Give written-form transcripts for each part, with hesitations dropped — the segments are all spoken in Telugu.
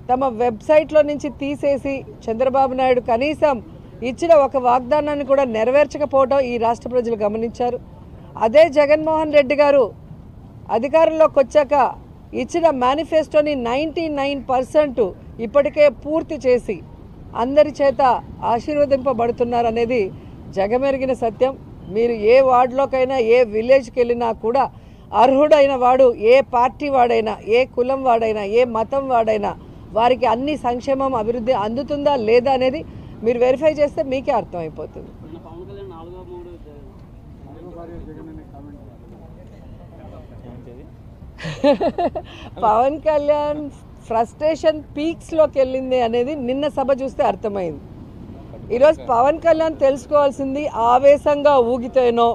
తమ వెబ్సైట్లో నుంచి తీసేసి చంద్రబాబు నాయుడు కనీసం ఇచ్చిన ఒక వాగ్దానాన్ని కూడా నెరవేర్చకపోవడం ఈ రాష్ట్ర ప్రజలు గమనించారు. అదే జగన్మోహన్ రెడ్డి గారు అధికారంలోకి వచ్చాక ఇచ్చిన మేనిఫెస్టోని 99% ఇప్పటికే పూర్తి చేసి అందరి చేత ఆశీర్వదింపబడుతున్నారు అనేది జగమెరిగిన సత్యం. మీరు ఏ వార్డులోకైనా ఏ విలేజ్కి వెళ్ళినా కూడా అర్హుడైన వాడు ఏ పార్టీ వాడైనా ఏ కులం వాడైనా ఏ మతం వాడైనా వారికి అన్ని సంక్షేమం అభివృద్ధి అందుతుందా లేదా అనేది మీరు వెరిఫై చేస్తే మీకే అర్థమైపోతుంది. పవన్ కళ్యాణ్ ఫ్రస్ట్రేషన్ పీక్స్లోకి వెళ్ళింది అనేది నిన్న సభ చూస్తే అర్థమైంది. ఈరోజు పవన్ కళ్యాణ్ తెలుసుకోవాల్సింది ఆవేశంగా ఊగితేనో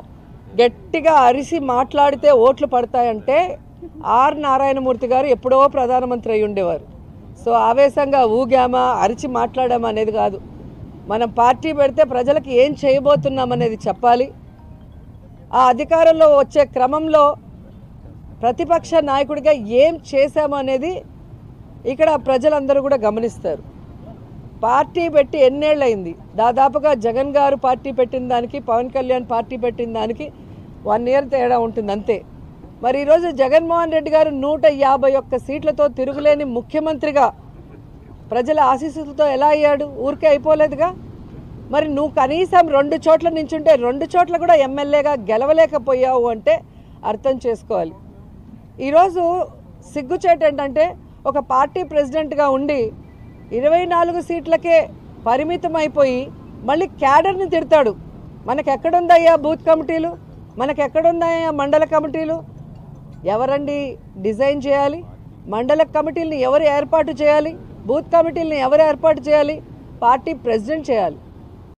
గట్టిగా అరిసి మాట్లాడితే ఓట్లు పడతాయంటే ఆర్ నారాయణమూర్తి గారు ఎప్పుడో ప్రధానమంత్రి అయి ఉండేవారు. సో ఆవేశంగా ఊగామా అరిచి మాట్లాడామా అనేది కాదు. మనం పార్టీ పెడితే ప్రజలకు ఏం చేయబోతున్నాం అనేది చెప్పాలి. ఆ అధికారంలో వచ్చే క్రమంలో ప్రతిపక్ష నాయకుడిగా ఏం చేశామో అనేది ఇక్కడ ప్రజలందరూ కూడా గమనిస్తారు. పార్టీ పెట్టి ఎన్నేళ్ళయింది? దాదాపుగా జగన్ గారు పార్టీ పెట్టిన దానికి పవన్ కళ్యాణ్ పార్టీ పెట్టిన దానికి 1 year తేడా ఉంటుంది అంతే. మరి ఈరోజు జగన్మోహన్ రెడ్డి గారు 151 సీట్లతో తిరుగులేని ముఖ్యమంత్రిగా ప్రజల ఆశీస్సులతో ఎలా అయ్యాడు? ఊరికే అయిపోలేదుగా. మరి నువ్వు కనీసం 2 చోట్ల నించుంటే 2 చోట్ల కూడా ఎమ్మెల్యేగా గెలవలేకపోయావు అంటే అర్థం చేసుకోవాలి. ఈరోజు సిగ్గుచేటు ఏంటంటే ఒక పార్టీ ప్రెసిడెంట్గా ఉండి 24 సీట్లకే పరిమితం అయిపోయి మళ్ళీ క్యాడర్ని తిడతాడు. మనకెక్కడుందయ్యా బూత్ కమిటీలు? మనకెక్కడుందయ్యా మండల కమిటీలు? ఎవరండి డిజైన్ చేయాలి? మండల కమిటీలను ఎవరు ఏర్పాటు చేయాలి? బూత్ కమిటీలను ఎవరు ఏర్పాటు చేయాలి? పార్టీ ప్రెసిడెంట్ చేయాలి.